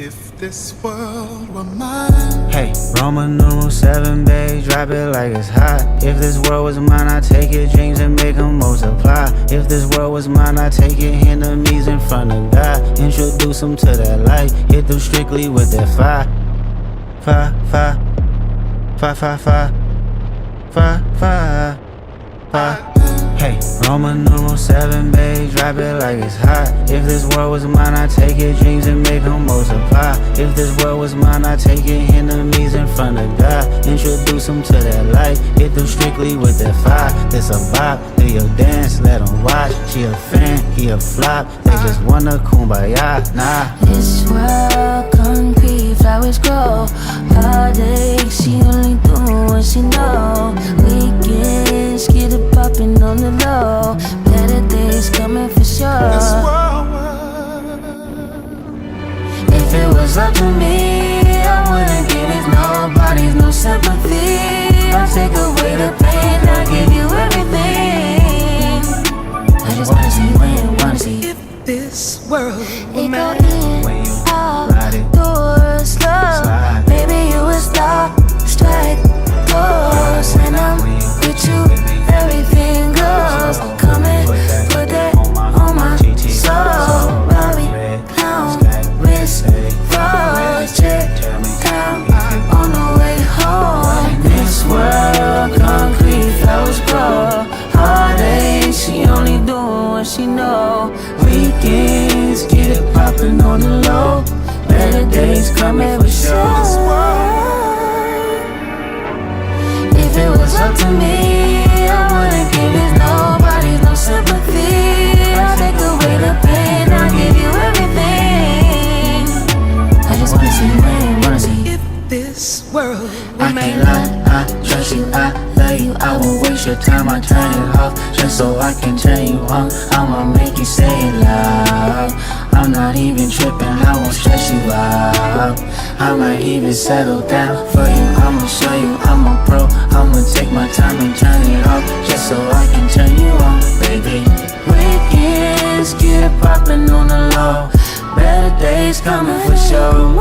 If this world were mine. Hey, Roman numeral 7, babe, drop it like it's hot. If this world was mine, I'd take your dreams and make them multiply. If this world was mine, I'd take your enemies in front of God. Introduce them to that light, hit them strictly with that fire. Fire, fire, fire, fire, fire, fire, fire, fire. Hey, Roman numeral 7, babe, drop it like it's hot. If this world was mine, I'd take your dreams and make them multiply. If this world was mine, I'd take your enemies in front of God. Introduce them to that light, hit them strictly with that fire. This a vibe, do your dance, let them watch. She a fan, he a flop, they just wanna kumbaya, nah. This world concrete, flowers grow. Heartache, she only do what she know. Weekends, get it poppin' on the low. Better days coming for sure. This world If it was up to me, I wouldn't give it nobody's no sympathy. I'll take away the pain, I'll give you everything. I just wanna see when, wanna see. if this world were It go mine. in, When you out, ride it, do it slow. slide. Baby, you a star, strike, pose. And I'm with you, everything goes. Come and put that on my soul. Robbie, clown, wrist, froze, check, down, on the way home. This world, concrete, flowers grow. Heartache, she only doing what she know. Weekends, get it poppin' on the low. Better days coming for sure. If it was up to me, I wouldn't give it nobody's no sympathy. I'll take away the pain, I'll give you everything. I just wanna see when, wanna see. If this world were I mine. can't lie, I trust you, I love you. I won't waste your time, I turn it off just so I can turn you on. I'ma make you say it loud. I'm not even tripping, I won't stress you out. I might even settle down for you. I'ma show you I'm a pro. I'ma take my time and turn it off just so I can turn you on, baby. Weekends, get it poppin' on the low. Better days coming for sure.